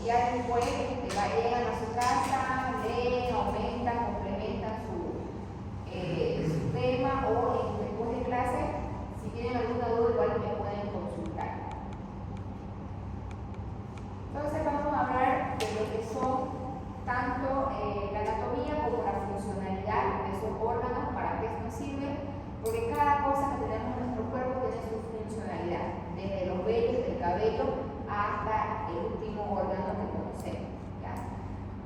Ya después llegan a su casa, leen, aumentan, complementan su tema, o después de clase, si tienen alguna duda, igual me pueden consultar. Entonces vamos a hablar de lo que son tanto la anatomía como la funcionalidad de esos órganos, para qué nos sirven, porque cada cosa que tenemos en nuestro cuerpo tiene su funcionalidad, desde los vellos del cabello hasta el último órgano que conocemos. ¿Ya?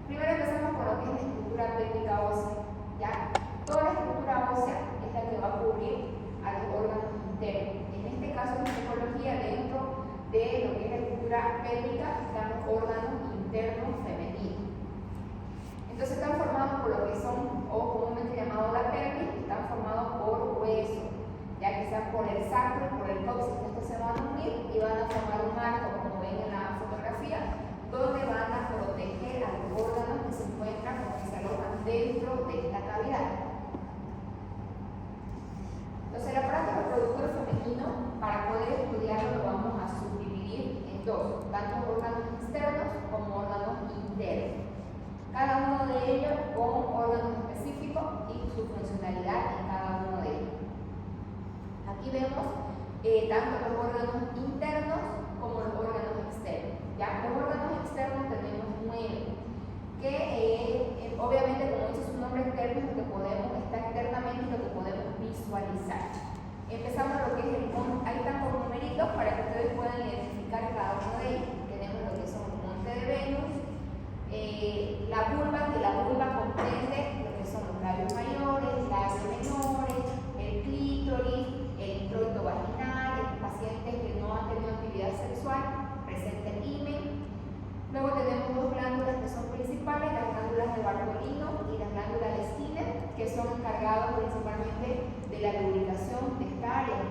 Primero empezamos con lo que es la estructura pélvica ósea. ¿Ya? Toda la estructura ósea es la que va a cubrir a los órganos internos. En este caso, en psicología, dentro de lo que es la estructura pélvica están los órganos internos femeninos. Entonces están formados por lo que son, o comúnmente llamado la pelvis, están formados por huesos, ya que sean por el sacro y por el coxis. Estos se van a unir y van a formar un arco, como ven en la fotografía, donde van a proteger a los órganos que se encuentran o que se alojan dentro de esta cavidad. Entonces el aparato reproductor femenino, para poder estudiarlo, lo vamos a subdividir en dos, tanto órganos externos como órganos internos. Cada uno de ellos con órganos específicos y su funcionalidad en cada uno de ellos. Aquí vemos tanto los órganos internos como los órganos externos. Ya los órganos externos tenemos 9, que obviamente, como dice su nombre externo, es lo que podemos, está externamente, lo que podemos visualizar. Empezamos lo que es ahí están por numeritos para que ustedes puedan identificar cada uno de ellos. Tenemos lo que son el monte de Venus, la vulva, que la vulva comprende lo que son los labios mayores, labios menores, el clítoris, el introito vaginal, en pacientes que no han tenido actividad sexual, presenta el himen. Luego tenemos dos glándulas que son principales, las glándulas de Bartolino y las glándulas de Skinner, que son encargadas principalmente de la lubricación de esta área,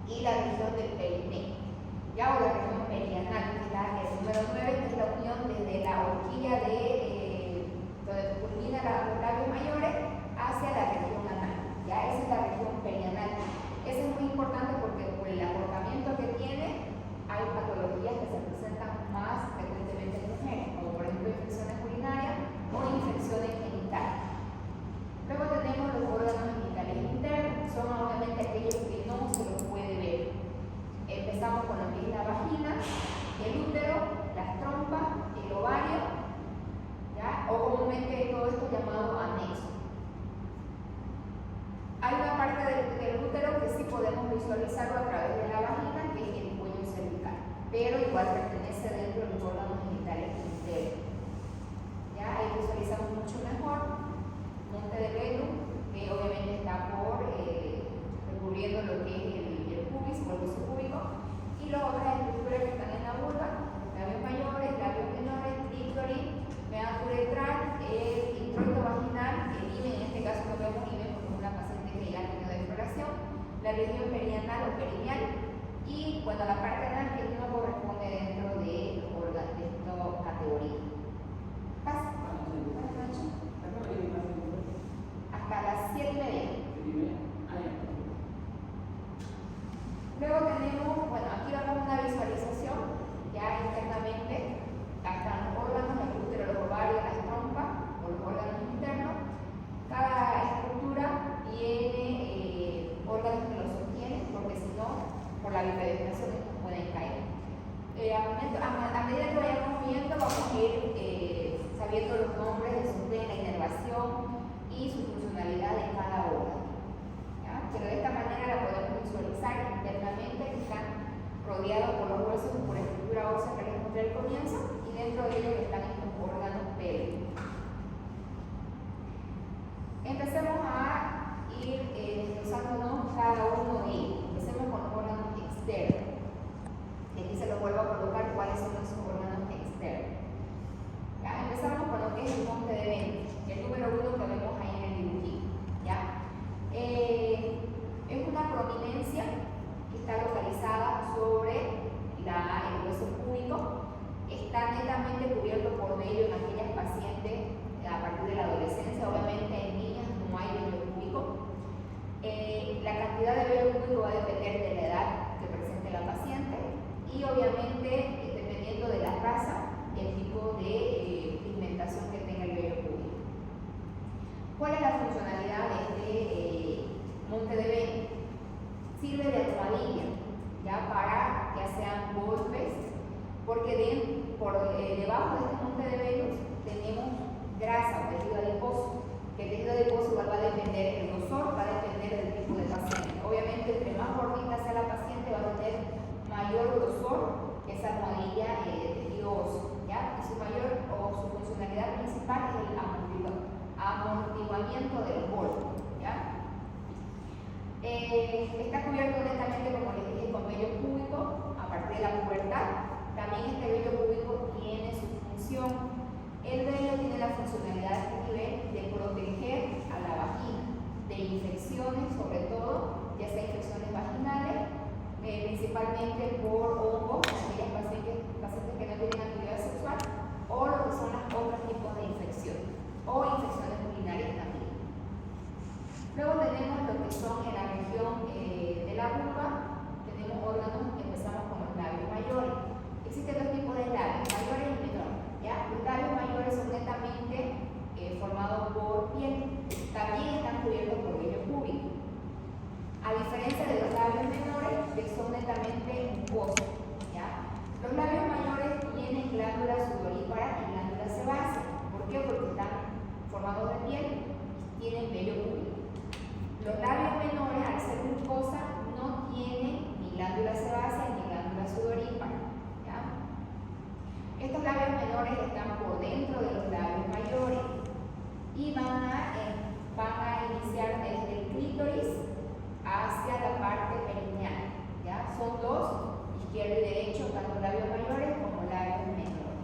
y la región del perineo. Ya, o la región perianal, que es el número 9, que es la unión desde la horquilla donde culmina los labios mayores hacia la región anal. Ya, esa es la región perianal. Eso es muy importante porque por el acortamiento que tiene, hay patologías que se presentan más frecuentemente en mujeres, como por ejemplo infecciones urinarias o infecciones genitales. Luego tenemos los órganos genitales internos, son obviamente aquellos que no se los puede ver. Empezamos con lo que es la vagina, el útero, las trompas, el ovario, ¿ya? O comúnmente todo esto llamado anexo. Hay una parte del útero que sí podemos visualizarlo a través de la vagina, que es el cuello cervical, pero igual pertenece dentro de los órganos genitales internos. ¿Ya? Ahí visualizamos mucho mejor monte de Venus, que obviamente está recubriendo lo que es el pubis o el hueso púbico, y las otras estructuras que están en la vulva, labios mayores, labios menores, clítoris, médula uretral, el introito vaginal, el himen, en este caso no vemos himen porque es una paciente que ya ha tenido exploración, la región perianal o perineal, y bueno, la parte anal que no corresponde dentro de los órganos de esta categoría. Pasa. Buenas noches. Hasta las 7:30. Luego tenemos, bueno, aquí vemos una visualización ya internamente. Están los órganos, el útero, los ovarios, las trompas o los órganos internos. Cada estructura tiene órganos que los sostienen, porque si no, por la bipedestación estos pueden caer. A medida que vayamos viendo, vamos a ir sabiendo los nombres de su plena inervación y su funcionalidad en cada órgano. ¿Ya? Pero de esta manera la podemos visualizar internamente, que están rodeados por los huesos y por la estructura ósea que les mostré al comienzo, y dentro de ellos están estos órganos pélvicos. Empecemos a ir desglosándonos cada uno de ellos. Empecemos con los órganos externos. Y aquí se los vuelvo a colocar cuáles son esos órganos externos. ¿Ya? Empezamos con lo que es el monte de Venus, el número 1 que vemos ahí en el dibujito. ¿Ya? Es una prominencia que está localizada sobre el hueso púbico. Está netamente cubierto por vello en aquellas pacientes a partir de la adolescencia. Obviamente en niñas no hay vello púbico. La cantidad de vello púbico va a depender de la edad que presente la paciente, y obviamente dependiendo de la raza, el Sirve de almohadilla, ya sean golpes, porque debajo de este monte de velos tenemos grasa o tejido adiposo, que el tejido adiposo va a depender, el grosor va a depender del tipo de paciente. Obviamente, entre más gordita sea la paciente, va a tener mayor grosor que esa almohadilla de tejido óseo, ¿ya? Y su funcionalidad principal es el amortiguamiento del golpe, ¿ya? Está cubierto netamente, como les dije, con vello púbico a partir de la pubertad. También este vello púbico tiene su función. El vello tiene la funcionalidad a este nivel de proteger a la vagina de infecciones, sobre todo, ya sea infecciones vaginales, principalmente por hongos, aquellas pacientes que no tienen actividad sexual, o lo que son los otros tipos de infecciones, o infecciones urinarias también. Luego tenemos lo que son en la región de la vulva, tenemos órganos, empezamos con los labios mayores. Existen dos tipos de labios, mayores y menores. ¿Ya? Los labios mayores son netamente formados por piel, también están cubiertos por vello púbico. A diferencia de los labios menores, que son netamente mucosos. ¿Ya? Los labios mayores tienen glándulas sudoríparas y glándulas sebáceas. ¿Por qué? Porque están formados de piel y tienen vello púbico. Los labios menores, al ser mucosa, no tienen ni glándula sebácea ni glándula sudorípara. Estos labios menores están por dentro de los labios mayores y van a iniciar desde el clítoris hacia la parte perineal. ¿Ya? Son dos, izquierdo y derecho, tanto labios mayores como labios menores.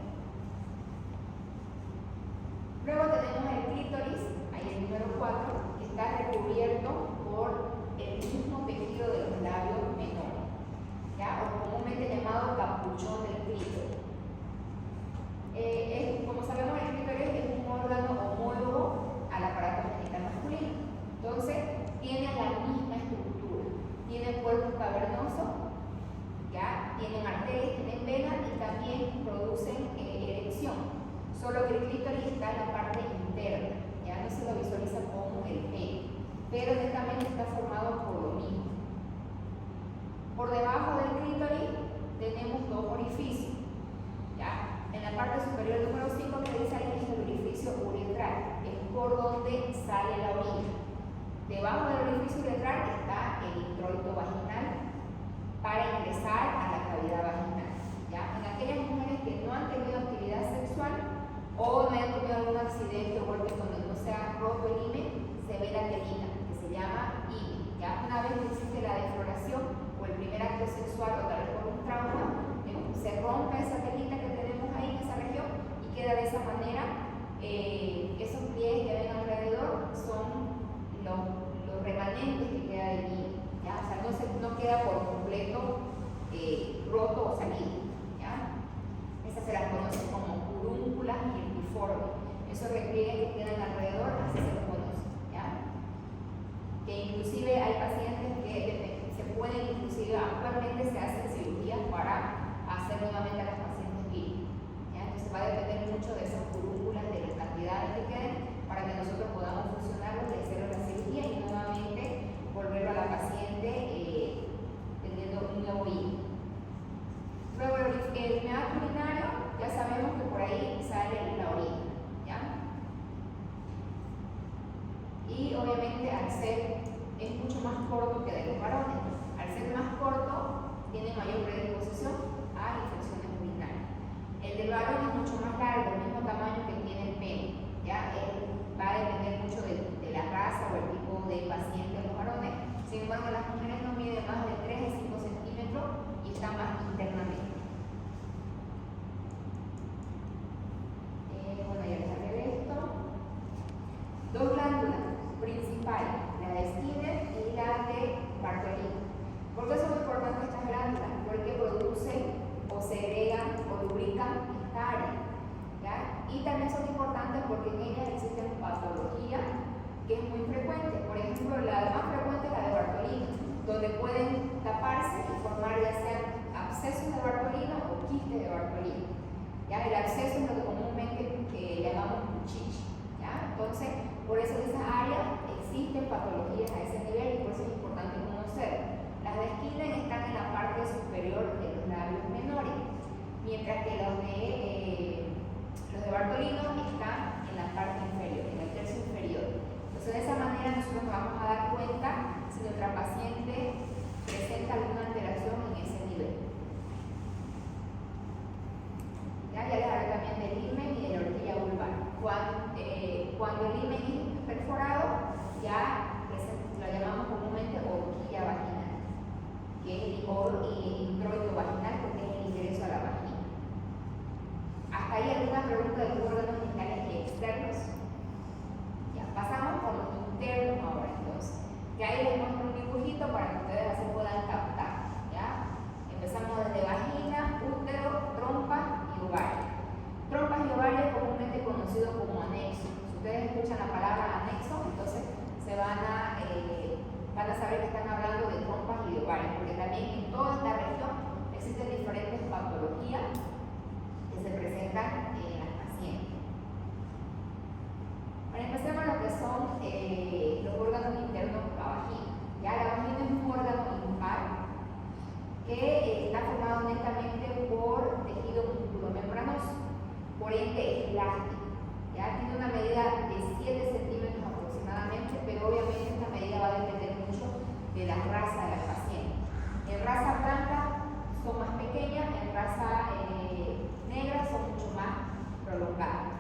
Luego tenemos el clítoris, ahí el número 4, que está recubierto por el mismo tejido de los labios menores, ¿ya? O comúnmente llamado capuchón del clítoris. Como sabemos, el clítoris es un órgano homólogo al aparato genital masculino. Entonces, tiene la misma estructura. Tiene cuerpos cavernosos, ¿ya? Tienen arterias, tienen venas y también producen erección. Solo que el clítoris está en la parte interna, ya no se lo visualiza como el pene, pero netamente está formado por lo mismo. Por debajo del clítoris tenemos dos orificios, ¿ya? En la parte superior del número 5 que dice ahí es el orificio uretral, es por donde sale la orina. Debajo del orificio uretral está el introito vaginal para ingresar a la cavidad vaginal, ¿ya? En aquellas mujeres que no han tenido actividad sexual o no hayan tenido algún accidente o golpe donde no se ha roto el himen, se ve la telita, que se llama himen. Ya una vez que existe la defloración o el primer acto sexual o tal vez por un trauma, se rompe esa telita que tenemos ahí en esa región y queda de esa manera. Esos pliegues que ven alrededor son los remanentes que queda del himen, ¿ya? O sea, no queda por completo roto o salido, ¿ya? Esas se las conocen como furúnculas y epiformes. Esos repliegues que quedan alrededor, así se los conoce, ¿ya? Que inclusive hay pacientes que se pueden, inclusive actualmente se hacen cirugías para hacer nuevamente a las pacientes vírgenes, ¿ya? Entonces va a depender mucho de esas furúnculas, de las cantidades que queden, para que nosotros podamos funcionarlos y hacer la cirugía y nuevamente volver a la paciente teniendo un nuevo hijo. Luego el meato urinario, ya sabemos que por ahí sale la orina, ¿ya? Y obviamente es mucho más corto que de los varones. Al ser más corto, tiene mayor predisposición a infecciones urinarias. El del varón es mucho más largo, el mismo tamaño que tiene el pene, ¿ya? Va a depender mucho de la raza o el tipo de paciente de los varones. Sin embargo, las mujeres no miden más de 3 a 5 centímetros y están más internamente. Bueno, ya les hablé de esto. Dos glándulas principales, la de Skinner y la de Bartolini. ¿Por qué son importantes estas glándulas? Porque producen o segregan o lubrican esta área, ¿ya? Y también son importantes porque en ellas existen patologías que es muy frecuente. Por ejemplo, la más frecuente es la de Bartolini, donde pueden taparse y formar ya sean abscesos de Bartolino o quistes de Bartolino. ¿Ya? El absceso es lo que comúnmente llamamos cuchichi, ¿ya? Entonces, por eso en esa área existen patologías a ese nivel y por eso es importante conocer. Las Bartolino está en la parte inferior, en el tercio inferior. Entonces, de esa manera nosotros nos vamos a dar cuenta si nuestra paciente presenta alguna alteración en ese nivel. Ya les hablé también del himen y de la horquilla vulvar. Cuando el himen es perforado, ya lo llamamos comúnmente horquilla vaginal, que es el introito vaginal, porque es el ingreso a la vagina. ¿Hasta ahí alguna pregunta de los órganos genitales externos? Ya, pasamos por los internos ahora, entonces. Ya ahí les muestro un dibujito para que ustedes así puedan captar. ¿Ya? Empezamos desde vagina, útero, trompa y ovario. Trompas y ovario comúnmente conocido como anexo. Si ustedes escuchan la palabra anexo, entonces van a saber que están hablando de trompas y de ovarios, porque también en toda esta región existen diferentes patologías que se presentan en las pacientes. Bueno, empecemos lo que son los órganos internos de la vagina. Ya la vagina es un órgano impar que está formado netamente por tejido musculomembranoso, por ende es elástico. Ya tiene una medida de 7 centímetros aproximadamente, pero obviamente esta medida va a depender mucho de la raza de la paciente. En raza blanca son más pequeñas, en raza negra son mucho más prolongadas.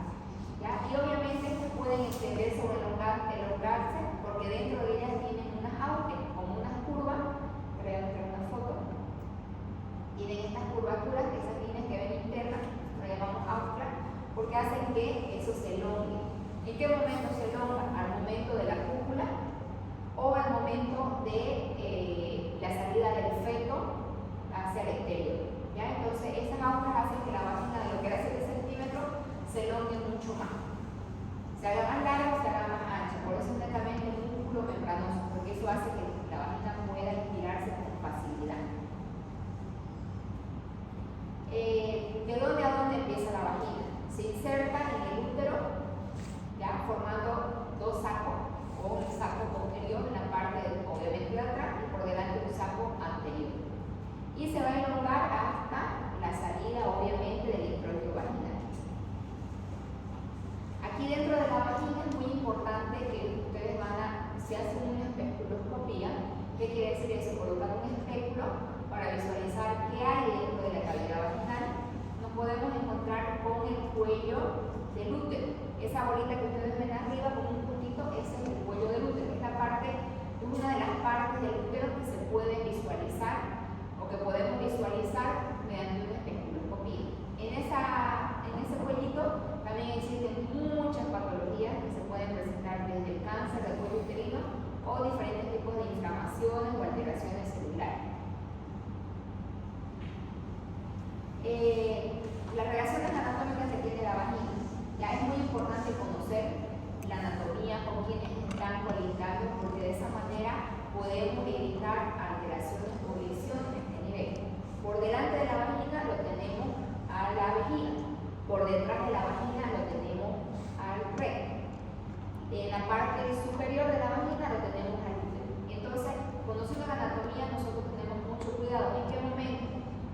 ¿Ya? Y obviamente estas pueden extenderse o elongarse porque dentro de ellas tienen unas auges, como unas curvas. Voy a mostrar una foto. Tienen estas curvaturas, esas líneas que ven internas, lo llamamos auges, porque hacen que eso se elongue. ¿En qué momento se elonga? Al momento de la cópula o al momento de la salida del feto hacia el exterior. ¿Ya? Entonces esas auges hacen que la vagina de lo que era 7 centímetros se elongue mucho más. Se haga más larga o se haga más ancha. Por eso es netamente un músculo membranoso, porque eso hace que la vagina pueda estirarse con facilidad. ¿De dónde a dónde empieza la vagina? Se inserta en el útero, ya formando dos sacos, o un saco posterior en la parte obviamente de atrás y por delante un saco anterior. Y se va a elongar hasta la salida obviamente del introito vaginal. Aquí dentro de la vagina es muy importante que ustedes se hacen una espectroscopía. ¿Qué quiere decir eso? Colocar un espéculo para visualizar qué hay dentro de la cavidad vaginal. Nos podemos encontrar con el cuello del útero. Esa bolita que ustedes ven arriba con un puntito, ese es el cuello del útero. Esta parte es una de las partes del útero que se puede visualizar o que podemos visualizar mediante una espectroscopía. En ese cuellito también existen muchas patologías que se pueden presentar desde el cáncer del cuello uterino o diferentes tipos de inflamaciones o alteraciones celulares. Las relaciones anatómicas que tiene la vagina. Ya es muy importante conocer la anatomía con quienes están colindando, porque de esa manera podemos evitar alteraciones o lesiones de este nivel. Por delante de la vagina lo tenemos a la vejiga, por detrás de la vagina lo tenemos al recto. En la parte superior de la vagina lo tenemos al útero. Entonces, conociendo la anatomía, nosotros tenemos mucho cuidado. ¿En qué momento?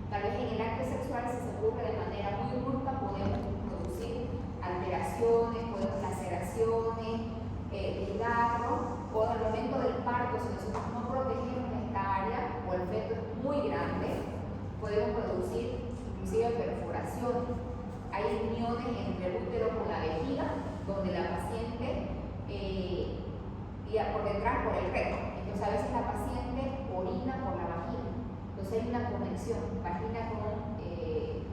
Tal vez en el acto sexual, si se ocurre de manera muy brusca, podemos producir alteraciones, laceraciones, desgarros, o en el momento del parto, si nosotros no protegemos esta área o el feto es muy grande, podemos producir inclusive perforaciones. Hay uniones entre el útero con la vejiga, donde la paciente y por detrás por el recto. Entonces a veces la paciente orina por la vagina. Entonces hay una conexión vagina con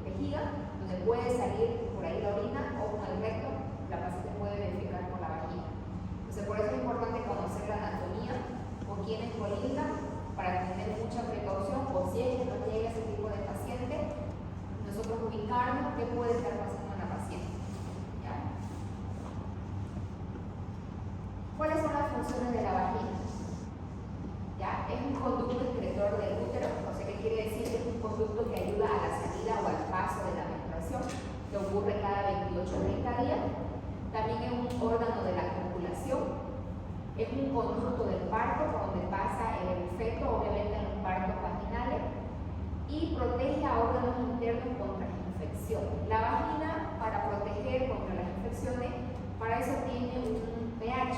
vejiga, donde puede salir por ahí la orina, o con el recto la paciente puede verificar por la vagina. Entonces por eso es importante conocer la anatomía con quienes colindan para tener mucha precaución, o si es que nos llega ese tipo de paciente, nosotros ubicarnos qué puede estar pasando en la paciente. ¿Ya? ¿Cuáles son las funciones de la vagina? ¿Ya? Es un conducto excretor del útero, o sea, ¿qué quiere decir? Es un conducto que ayuda a la salida o al paso de la menstruación, que ocurre cada 28 o 30 días. También es un órgano de la copulación, es un conducto del parto por donde pasa el feto, obviamente en los partos vaginales, y protege a órganos internos contra infección. La vagina, para proteger contra infecciones, para eso tiene un pH,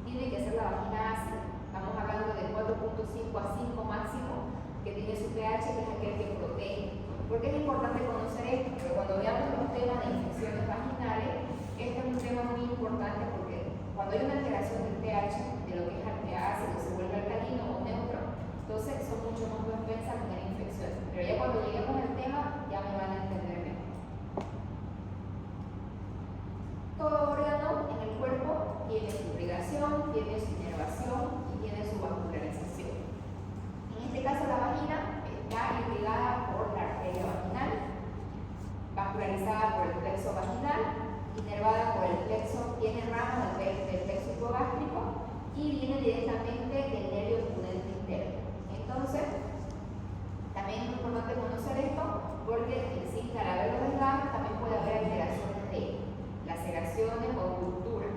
tiene que ser la vagina ácida. Estamos hablando de 4.5 a 5 máximo, que tiene su pH, que es aquel que protege. ¿Por qué es importante conocer esto? Porque cuando veamos los temas de infecciones vaginales, este es un tema muy importante porque cuando hay una alteración del pH, de lo que es ácido, se vuelve alcalino o neutro, entonces son mucho más propensas a tener infecciones. Pero ya cuando lleguemos al tema, ya me van a entender mejor. Todo órgano en el cuerpo tiene su irrigación, tiene su inervación y tiene su vascularización. En este caso, la vagina está irrigada por la arteria vaginal, vascularizada por el plexo vaginal, inervada por el plexo, tiene ramas del plexo hipogástrico y viene directamente del nervio pudente interno. Entonces, también es importante conocer esto porque existe, al haberlo delgado, también puede haber alteraciones de laceraciones o rupturas.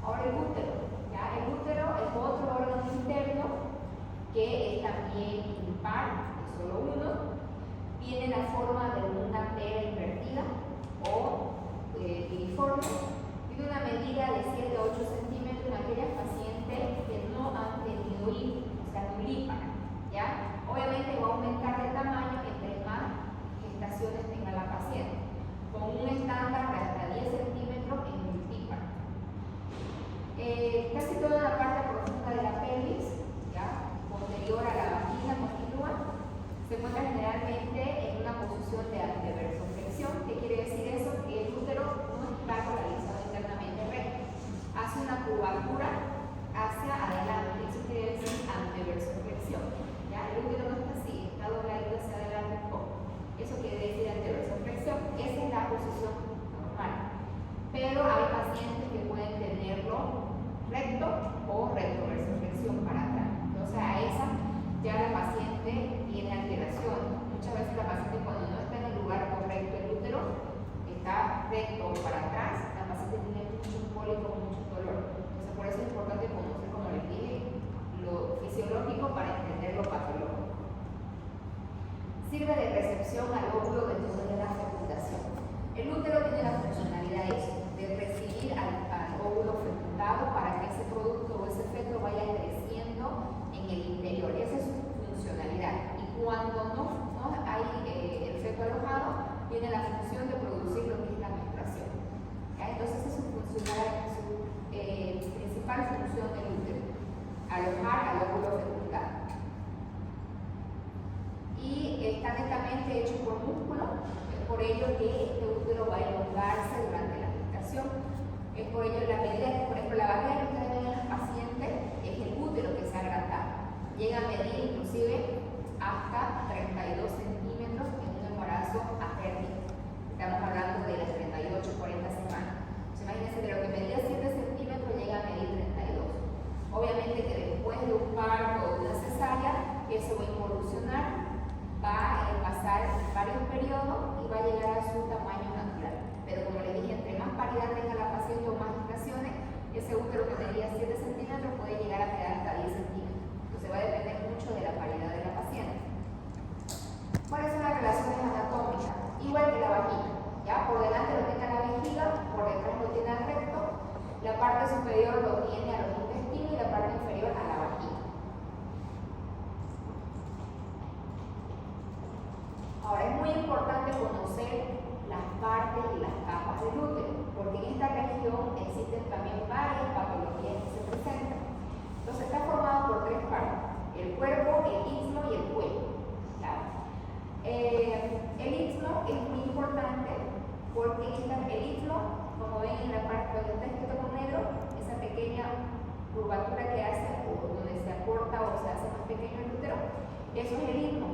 Ahora el útero. ¿Ya? El útero es otro órgano interno que es también impar, es solo uno. Tiene la forma de una pera invertida o piriforme. Tiene una medida de 7 a 8 centímetros en aquellas pacientes que no han tenido hijos, o sea, nulípara. ¿Ya? Obviamente va a aumentar de tamaño entre más gestaciones tenga la paciente, con un estándar de hasta 10 centímetros en multípara. Casi toda la parte profunda de la pelvis, ¿ya? Posterior a la vagina continúa, se encuentra generalmente en una posición de anteversoflexión. ¿Qué quiere decir eso? Que el útero no está polarizado internamente recto, hace una curvatura hacia adelante, eso quiere decir anteversoflexión. ¿Ya? El útero no está así, está doblado hacia adelante un poco, eso quiere decir anteversoflexión. Esa es la posición normal, pero hay pacientes que pueden tenerlo recto o retroversoflexión para atrás. Entonces a esa ya la paciente tiene alteración. Muchas veces la paciente, cuando no está en el lugar correcto el útero, está recto o para atrás, la paciente tiene mucho cólico, mucho dolor. Entonces por eso es importante conocer, como les dije, lo fisiológico para entender lo patológico. Sirve de recepción al óvulo después de la fecundación. El útero tiene la funcionalidad de recibir al óvulo fecundado para que ese producto o ese feto vaya creciendo en el interior. Esa es su funcionalidad. Y cuando no hay el feto alojado, tiene la función de producir lo que es la menstruación. ¿Ya? Entonces esa es su principal función del útero, alojar al óvulo fecundado. Y está netamente hecho por músculo, es por ello que este útero va a elongarse durante la gestación. Es por ello la medida, por ejemplo, la barriga que ustedes ven en las pacientes es el útero que se ha agrandado. Llega a medir inclusive hasta 32 centímetros en un embarazo atérmico. Estamos hablando de las 38, 40 semanas. Entonces, imagínense, de lo que medía 7 centímetros llega a medir 32. Obviamente que después de un parto o de una cesárea, eso va a involucionar, va a pasar varios periodos y va a llegar a su tamaño natural. Pero como les dije, entre más paridad tenga la paciente o más gestaciones, ese útero que medía 7 centímetros puede llegar a quedar hasta 10 centímetros. Entonces va a depender mucho de la paridad de la paciente. ¿Cuáles son las relaciones anatómicas? Igual que la vagina. ¿Ya? Por delante lo tiene a la vejiga, por detrás lo tiene al recto, la parte superior lo tiene a los intestinos y la parte inferior a la vagina. Ahora es muy importante conocer las partes y las capas del útero, porque en esta región existen también varias patologías que se presentan. Entonces está formado por 3 partes: el cuerpo, el istmo y el cuello. ¿Claro? El istmo es muy importante porque el istmo, como ven en la parte donde está escrito con negro, esa pequeña curvatura que hace, o donde se acorta o se hace más pequeño el útero, eso es el istmo,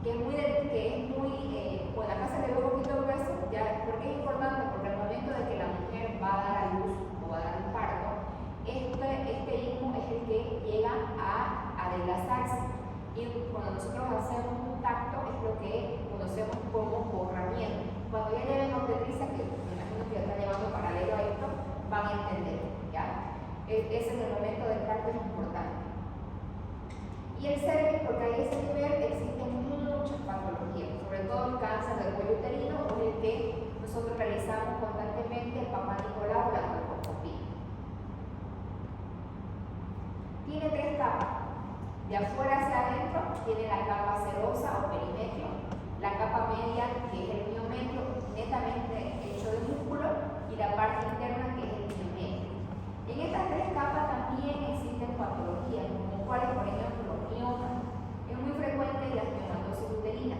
que es muy, bueno, acá se le ve un poquito grueso, ya, ¿por qué es importante? Porque al momento de que la mujer va a dar a luz o va a dar un parto, este istmo es el que llega a adelgazarse. Y cuando nosotros hacemos un tacto es lo que conocemos como borramiento. Cuando ya lleven obstetricia, que me imagino que ya están llevando paralelo a esto, van a entender, ¿ya? Ese es el momento del parto, es importante. Y el cervix, porque a ese nivel existen muchas patologías, sobre todo el cáncer de del cuello uterino o el que nosotros realizamos constantemente, el Papá Nicolau o la colposcopía. Tiene 3 capas. De afuera hacia adentro tiene la capa serosa o perimetrio, la capa media que es el miometrio netamente hecho de músculo y la parte interna que es el miometrio. En estas 3 capas también existen patologías, como cuáles, por ejemplo, los miomas. Es muy frecuente la miomatosis uterina.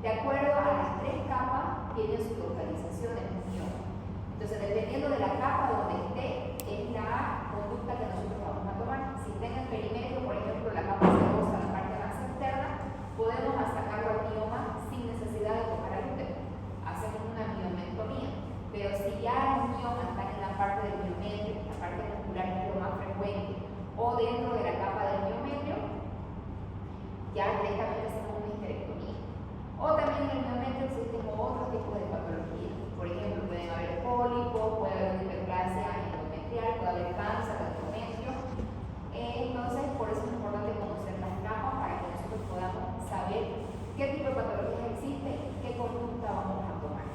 De acuerdo a las 3 capas tiene su localización en el mioma. Entonces, dependiendo de la capa donde esté, es la conducta que nosotros vamos a tomar. Si está en el perimetrio, por ejemplo, la capa serosa, la parte más externa, podemos sacarlo al mioma sin necesidad de tocar el útero. Hacemos una miomentomía. Pero si ya los miomas están en la parte del miometrio, la parte muscular que es lo más frecuente, o dentro de la capa del miometrio, ya directamente hacemos una histerectomía. O también en el miometrio existen otros tipos de patologías. Por ejemplo, pueden haber pólipos, puede haber hiperplasia endometrial, puede haber cáncer de endometrio. Entonces, por eso es importante conocer las capas para que nosotros podamos saber qué tipo de patologías existen y qué conducta vamos a tomar.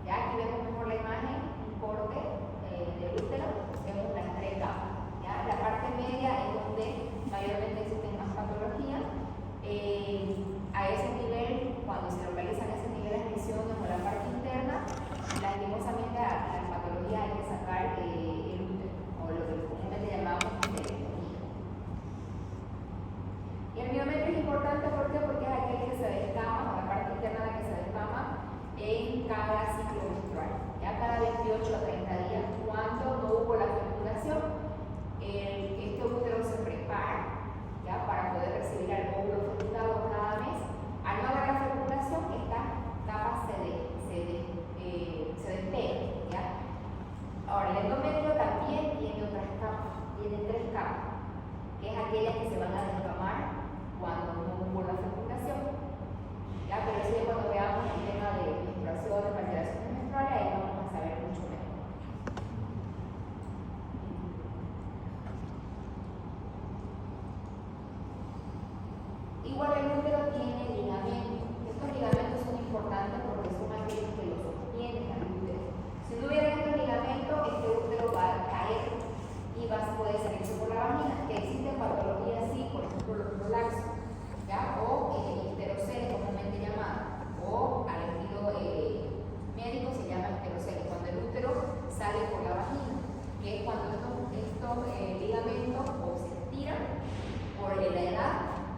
Ya aquí vemos mejor la imagen, un corte del útero, vemos las 3 capas. ¿Ya? La parte media es donde mayormente existen más patologías. A ese nivel, cuando se localizan ese nivel de lesiones o la parte interna, lastimosamente a la patología hay que sacar el útero, o lo que comúnmente llamamos histerectomía. Y el miometrio es importante, ¿por qué? Porque es aquel que se descama, o la parte interna la que se descama en cada ciclo menstrual. Ya cada 28 a 30 días, cuando no hubo la fecundación, este útero se prepara ya para poder recibir al óvulo fecundado cada mes. Al no haber la fecundación, esta capa se despega. ¿Ya? Ahora, el endometrio también tiene otras capas, tiene 3 capas, que es aquellas que se van a descamar cuando no hubo la fecundación. ¿Ya? Pero eso ya cuando veamos el tema de menstruaciones, alteraciones menstruales, ahí vamos a saber mucho mejor. Igual el útero tiene ligamentos. Estos ligamentos son importantes porque son aquellos que lo sostienen al útero. Si no hubiera estos ligamentos, este útero va a caer y va a poder salirse por la vagina. Que existen patologías así, por ejemplo los prolapsos, ¿ya? O histeroceles comúnmente llamadas, o al estilo médico se llama histeroceles, cuando el útero sale por la vagina, que es cuando estos ligamentos o se estiran por la edad,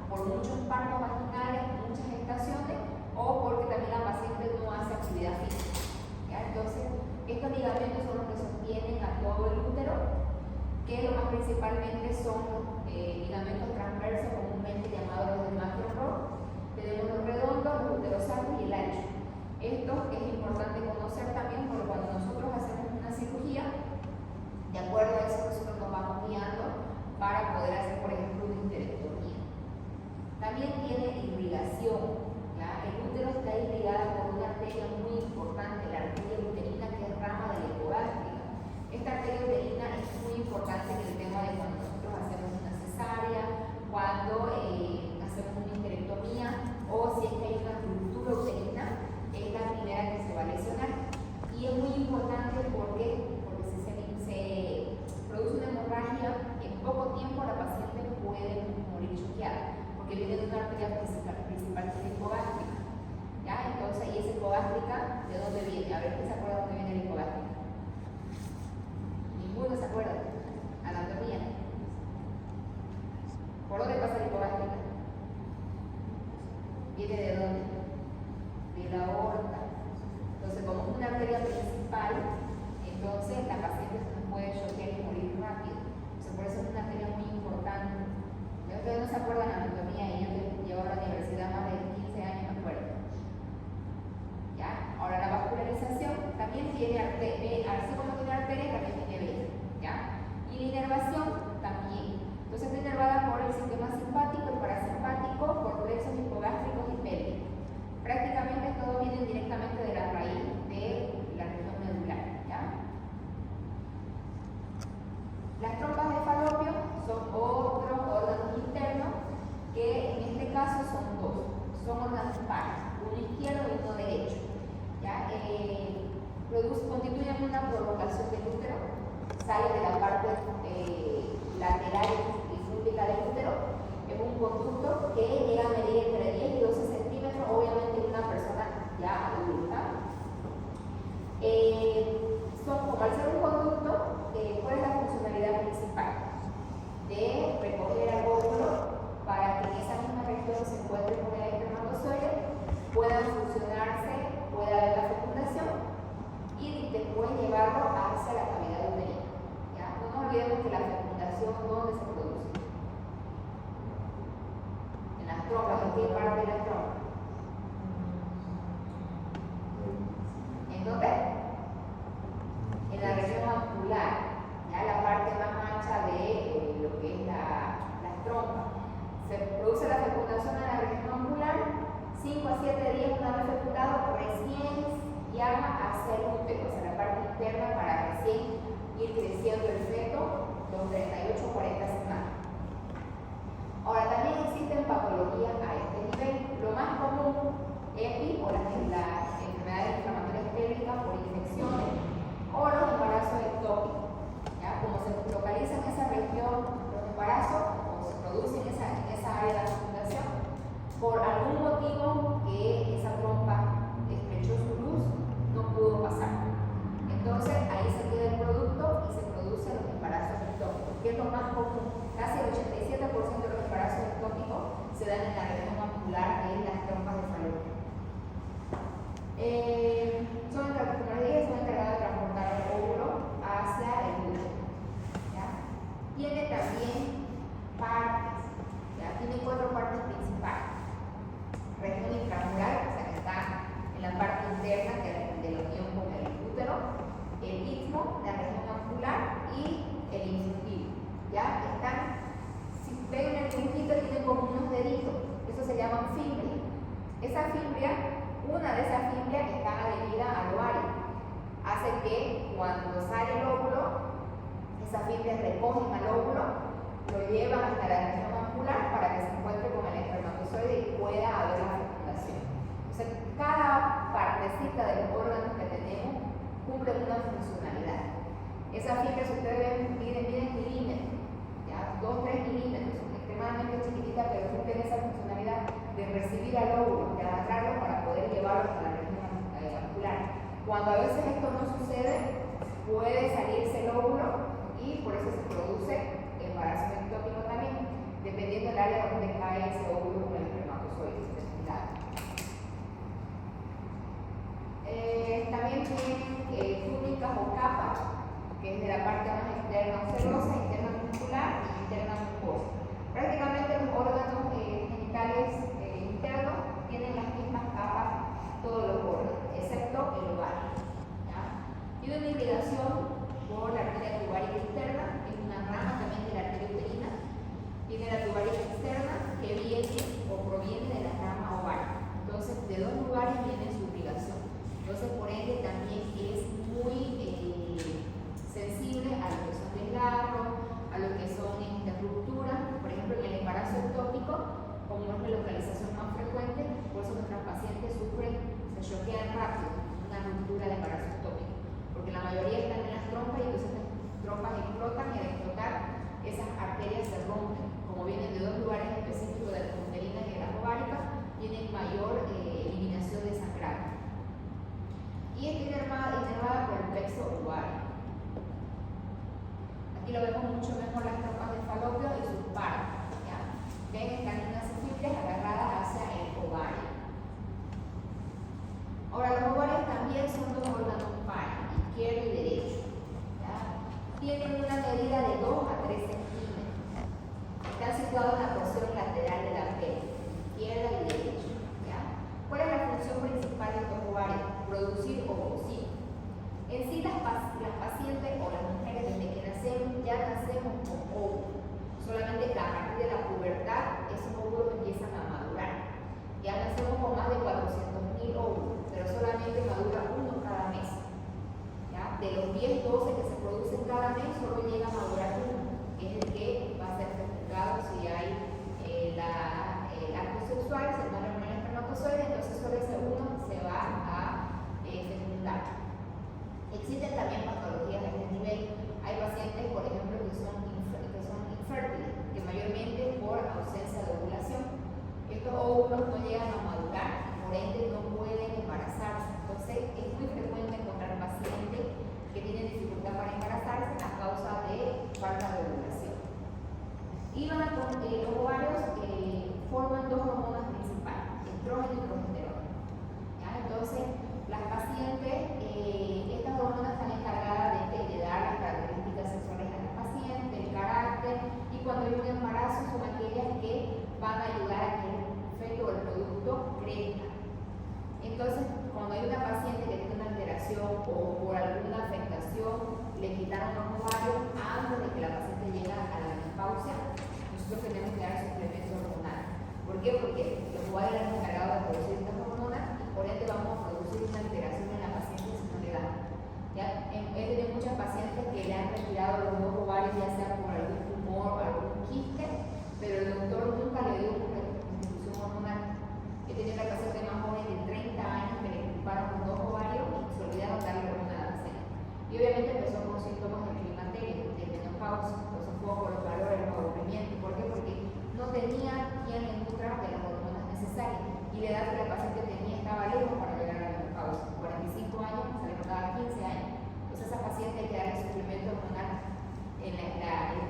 por muchos partos vaginales, muchas gestaciones, o porque también la paciente no hace actividad física. ¿Ya? Entonces, estos ligamentos son los que sostienen a todo el útero, que lo más principalmente son ligamentos transversos, comúnmente llamados los de McEnroe. Tenemos los redondos, los uterosacros y el ancho. Esto es importante conocer también porque cuando nosotros hacemos una cirugía, de acuerdo a eso nosotros nos vamos guiando para poder hacer, por ejemplo, una histerectomía. También tiene irrigación. ¿Ya? El útero está irrigado por una arteria muy importante, la arteria uterina, que es rama de la hipogástrica. Esta arteria uterina es muy importante en el tema de cuando nosotros hacemos una cesárea, cuando hacemos una histerectomía, o si es que hay una ruptura uterina, es la primera que se va a lesionar. Y es muy importante porque si se produce una hemorragia, en poco tiempo la paciente puede morir choqueada, porque viene de una arteria principal que es la hipogástrica. ¿Ya? Entonces, ¿y esa hipogástrica de dónde viene? A ver, ¿quién se acuerda de dónde viene la hipogástrica? Ninguno se acuerda. Anatomía. ¿Por dónde pasa la hipogástrica? ¿Viene de dónde? De la aorta. Entonces, como es una arteria principal, entonces la paciente se nos puede choquear y morir rápido. Entonces, por eso es una arteria muy importante. Ya ustedes no se acuerdan de anatomía y yo llevo a la universidad más de 15 años, me acuerdo. ¿Ya? Ahora, la vascularización también tiene arteria, así como tiene arteria, también tiene vena. ¿Ya? Y la inervación también. Entonces, está inervada por el sistema simpático y parasimpático, por plexos hipogástricos y pélvicos. son órganos pares, uno izquierdo y uno derecho. ¿Ya? Constituyen una prolongación del útero, sale de la parte lateral y súplica del útero, es un conducto que llega a medir entre 10 y 12 centímetros, obviamente en una persona ya adulta. Como al ser un conducto, ¿cuál es la funcionalidad principal? De recoger al óvulo para que en esa misma región se encuentre con el espermatozoide, puedan fusionarse, pueda haber la fecundación y después llevarlo hacia la cavidad uterina. ¿Ya? No nos olvidemos que la fecundación, ¿dónde se produce? En las trompas. ¿En qué parte de las trompas? ¿En dónde? En la región ampullar, ya la parte más ancha de lo que es las trompas. Se produce la fecundación en la región ampullar, 5 a 7 días una vez fecundado, recién viaja hacia el útero, hacia la parte interna para recién ir creciendo el feto los 38 o 40 semanas. Ahora, también existen patologías a este nivel. Lo más común es las enfermedades inflamatorias pélvicas por infecciones o los embarazos ectópicos. ¿Ya? Como se localiza en esa región los embarazos o se producen en esa área de la fecundación, por algún motivo que esa trompa estrechó su luz, no pudo pasar. Entonces ahí se queda el producto y se producen los embarazos ectópicos, que es lo más común. Casi el 87% de los embarazos ectópicos se dan en la región ampullar, en las trompas de Falopio. Son encargadas de transportar el óvulo hacia el útero. Tiene también partes, ¿ya? Tiene 4 partes principales. Región intramural, o sea que está en la parte interna de la unión con el útero, el istmo, la región ampullar y el infundilio. ¿Ya? Si ven en el dibujito, tienen como unos deditos, eso se llaman fimbrias. Esa fimbria, una de esas fimbrias está adherida al ovario, hace que cuando sale el óvulo, esas fibras recogen al óvulo, lo llevan hasta la región ampullar para que se encuentre con el espermatozoide y pueda haber la fecundación. Entonces, cada partecita de los órganos que tenemos cumple una funcionalidad. Esas fibras, ustedes ven, miden milímetros, ¿ya? 2-3 milímetros, son extremadamente chiquititas, pero cumplen esa funcionalidad de recibir al óvulo, de agarrarlo para poder llevarlo hasta la región ampullar. Cuando a veces esto no sucede, puede salirse el óvulo y por eso se produce embarazo ectópico también, dependiendo del área donde cae ese óvulo con el espermatozoide. También tienen túnicas o capas, que es de la parte más externa o celosa, interna muscular y interna mucosa. Prácticamente los órganos genitales internos tienen las mismas capas, todos los órganos, excepto el ovario. Tiene una irrigación por la arteria tubaria externa, es una rama también de la arteria uterina. Tiene la tubaria externa que viene solo ese uno se va a fecundar. Existen también patologías de este nivel. Hay pacientes, por ejemplo, que son infértiles, que mayormente por ausencia de ovulación. Estos óvulos no llegan a madurar, por ende no pueden embarazarse. Entonces es muy frecuente encontrar pacientes que tienen dificultad para embarazarse a causa de falta de ovulación. Y los ovarios forman dos hormonas principales, estrógeno y progesterona. ¿Ya? Entonces, las pacientes, estas hormonas están encargadas de dar las características sexuales a las pacientes, el carácter, y cuando hay un embarazo son aquellas que van a ayudar a que el feto o el producto crezca. Entonces, cuando hay una paciente que tiene una alteración o por alguna afectación, le quitaron los ovarios antes de que la paciente llegue a la menopausia, nosotros tenemos que dar suplemento hormonal. ¿Por qué? Porque los ovarios están encargados de producir estas hormonas y por ende vamos a producir una alteración en la paciente si no le da. ¿Ya? He tenido muchas pacientes que le han retirado los dos ovarios, ya sea por algún tumor o algún quiste, pero el doctor nunca le dio una restitución hormonal. He tenido una paciente más joven de 30 años que le ocuparon los dos ovarios y se olvidaron darle hormona a la paciente. Y obviamente empezó con síntomas del climaterio, de menopausia, pues un poco los valores, los aburrimientos. ¿Por qué? Porque no tenía quien le nutra de las hormonas necesarias y la edad que la paciente tenía estaba lejos para llegar a la menopausia. 45 años, se le notaba 15 años. Entonces esa paciente hay que darle suplemento hormonal en el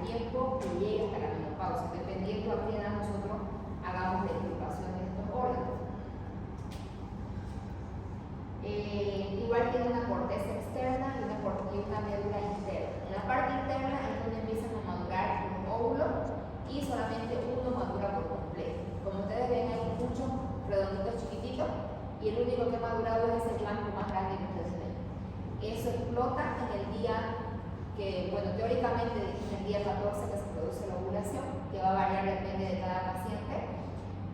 tiempo que llegue hasta la menopausia, dependiendo a qué edad nosotros hagamos la extirpación de estos órganos. Igual tiene una corteza externa y una médula interna. En la parte interna es donde empiezan a madurar los óvulos y solamente uno madura por completo. Como ustedes ven, hay muchos redonditos chiquititos y el único que ha madurado es ese blanco más grande que ustedes ven. Eso explota en el día que, bueno, teóricamente en el día 14 que se produce la ovulación, que va a variar depende de cada paciente,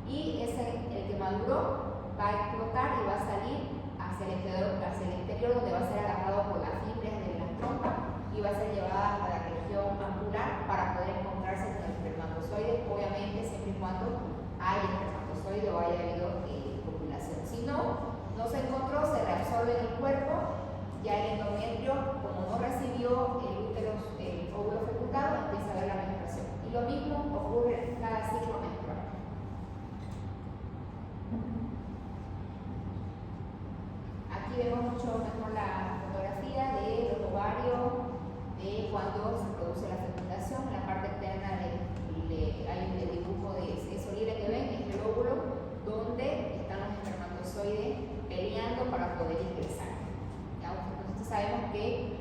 y ese, el que maduró, va a explotar y va a salir hacia el exterior donde va a ser agarrado por las fibras de la trompa y va a ser llevada a la región anular para poder encontrarse con el espermatozoide, obviamente siempre y cuando haya espermatozoide o haya habido ovulación. Si no, no se encontró, se reabsorbe en el cuerpo, ya el endometrio, como no recibió el útero, el óvulo fecundado, empieza a ver la menstruación. Y lo mismo ocurre en cada ciclo menstrual. Aquí vemos mucho mejor la fotografía de los ovarios, de cuando se produce la fecundación. En la parte externa hay un dibujo de eso libre que ven, es el óvulo donde están los espermatozoides peleando para poder ingresar. ¿Ya? Nosotros sabemos que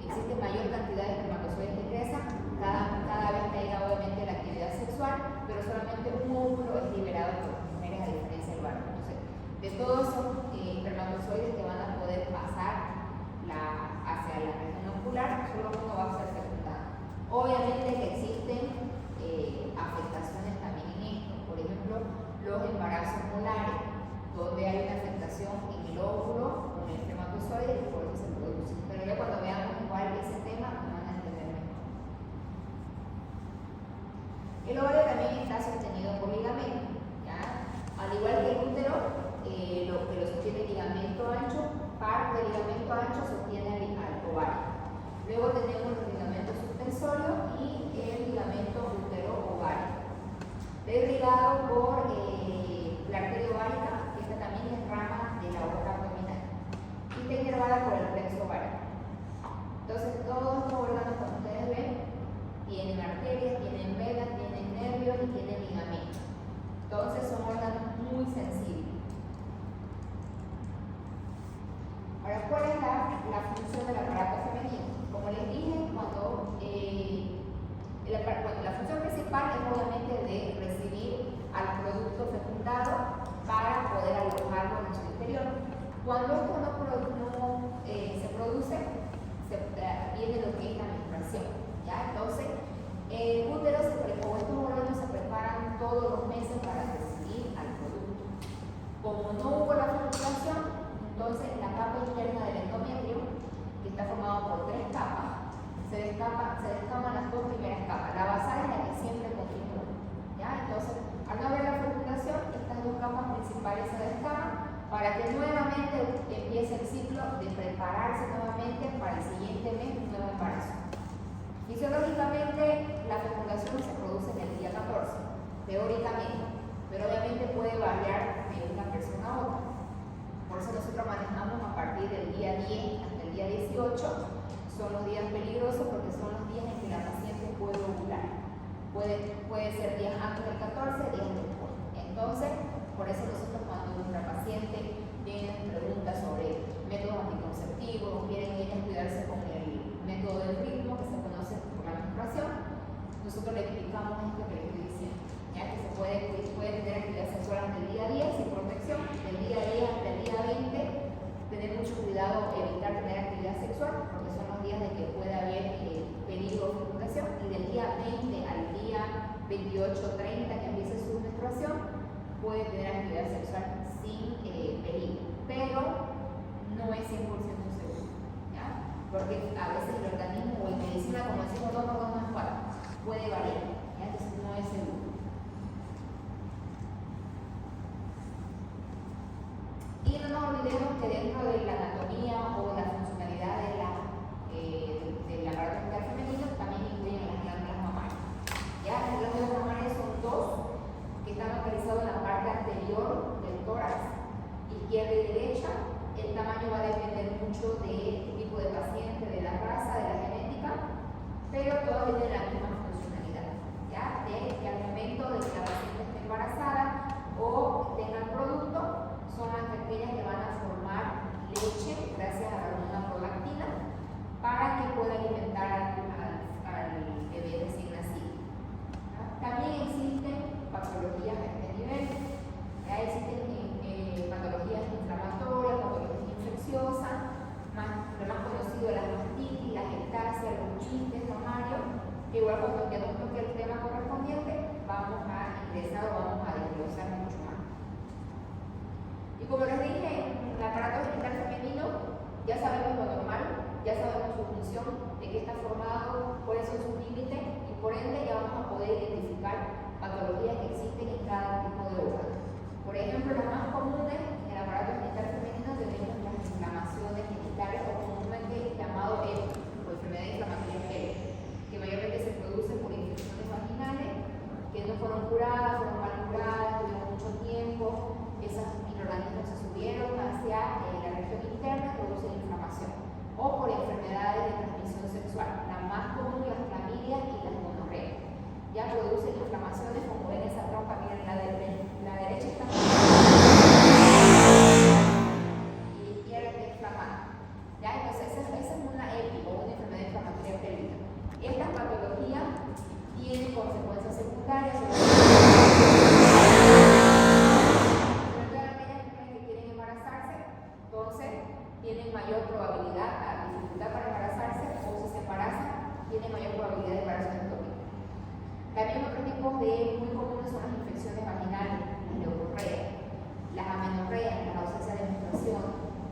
existe mayor cantidad de espermatozoides que ingresan cada vez que haya obviamente la actividad sexual, pero solamente un óvulo es liberado por las mujeres a diferencia del varón. Entonces, de todos esos espermatozoides que van a poder pasar hacia la región ocular, solo uno va a ser fecundado. Obviamente que existen afectaciones también en esto, por ejemplo, los embarazos molares, donde hay una afectación en el óvulo con el espermatozoide y por eso se produce. Pero ya cuando veamos igual ese tema, nos van a entender mejor. El ovario también está sostenido por ligamento, ¿ya? Al igual que el útero, lo que lo sostiene el ligamento ancho, parte del ligamento ancho sostiene al ovario. Luego tenemos los ligamentos suspensorios y el ligamento útero-ovario. Es ligado por la arteria ovárica, que esta también es rama de la aorta abdominal, y está inervada por el plexo ovárico. Entonces, todos estos órganos, como ustedes ven, tienen arterias, tienen venas, tienen nervios y tienen ligamentos. Entonces, son órganos muy sensibles. Ahora, ¿cuál es la función del aparato femenino? Como les dije, cuando la función principal es obviamente de recibir al producto fecundado para poder alojarlo en su interior. Cuando esto no se produce, viene lo que es la menstruación. ¿Ya? Entonces, el útero o estos órganos se preparan todos los desaparece de la cama, para que nuevamente empiece el ciclo de prepararse nuevamente para el siguiente mes un nuevo embarazo. Fisiológicamente, la fecundación se produce en el día 14, teóricamente, pero obviamente puede variar de una persona a otra. Por eso nosotros manejamos a partir del día 10 hasta el día 18, son los días peligrosos porque son los días en que la paciente puede ovular. Puede ser días antes del 14, días después. Entonces, por eso nosotros cuando nuestra paciente tiene preguntas sobre métodos anticonceptivos, quieren ellas cuidarse con el método del ritmo que se conoce por la menstruación, nosotros le explicamos esto que le estoy diciendo, ya que se puede tener actividad sexual hasta el día 10 sin protección, del día 10 hasta el día 20, tener mucho cuidado, evitar tener actividad sexual, porque son los días de que puede haber peligro de fecundación, y del día 20 al día 28-30 que empiece su menstruación, puede tener actividad sexual sin peligro, pero no es 100% seguro, ¿ya? Porque a veces el organismo o en medicina, como decimos, 2 por 2 no es 4, puede variar, ¿ya? Entonces no es seguro. Y no nos olvidemos que dentro de la anatomía o la funcionalidad del aparato genital femenino también incluyen las glándulas mamarias. ¿Ya? Las glándulas mamarias son 2 que están localizados en la parte anterior del tórax, izquierda y derecha. El tamaño va a depender mucho del tipo de paciente, de la raza, de la genética, pero todas tienen la misma funcionalidad, ¿ya? De que al momento de que la paciente esté embarazada o tenga el producto, son las aquellas que van a formar leche gracias a la hormona prolactina para que pueda alimentar al bebé recién nacido. ¿Ya? También existen patologías a este nivel, ya existen patologías inflamatorias, patologías infecciosas, lo más conocido es la mastitis, la ectasia, los chistes mamarios, que igual cuando ya nos toque el tema correspondiente vamos a ingresar o vamos a desglosar mucho más. Y como les dije, en el aparato genital femenino ya sabemos lo normal, ya sabemos su función, de qué está formado, cuáles son sus límites, y por ende ya vamos a poder identificar patologías que existen en cada tipo de órgano. Por ejemplo, las más comunes en el aparato genital femenino tenemos las inflamaciones genitales, o comúnmente llamado EPI, o enfermedad inflamatoria pélvica, que mayormente se producen por infecciones vaginales que no fueron curadas, fueron mal curadas, tuvieron mucho tiempo, esos microorganismos se subieron hacia la región interna y producen inflamación, o por enfermedades de transmisión sexual, la más común, las clamidias y las gonorreas. Ya producen inflamaciones, como ven esa trompa, miren, la derecha está y la izquierda está inflamada. ¿Ya? Entonces esa es una EPI o una enfermedad inflamatoria pélvica. Esta patología tiene consecuencias secundarias, sobre todo aquellas mujeres que quieren embarazarse, entonces tienen mayor probabilidad, dificultad para embarazarse, o si se embarazan, tienen mayor probabilidad de embarazo ectópico. También otros tipos muy comunes son las infecciones vaginales, las leucorreas, las amenorreas, la ausencia de menstruación,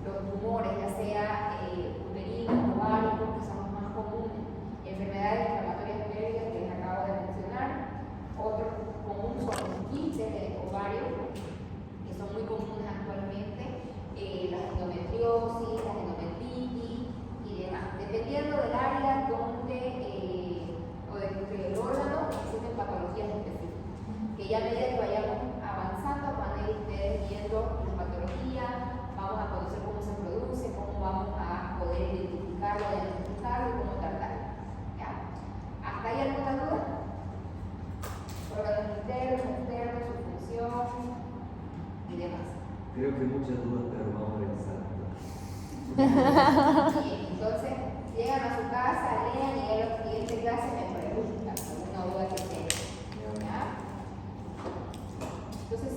los tumores, ya sea uterinos, ováricos, que son los más comunes, enfermedades inflamatorias pélvicas que les acabo de mencionar. Otro común son los quistes de ovario, que son muy comunes actualmente, la endometriosis, la endometritis y demás. Dependiendo del área donde o del órgano, existen patologías específicas, que ya a medida que vayamos avanzando van a ir ustedes viendo las patologías, vamos a conocer cómo se produce, cómo vamos a poder identificarlo, diagnosticarlo y cómo tratarlo. ¿Ya? ¿Hasta ahí alguna duda? Órganos internos, externos, su función y demás. Creo que muchas dudas, pero vamos a revisar. Bien, entonces llegan a su casa, lean y a la siguiente clase me preguntan alguna duda que tengan.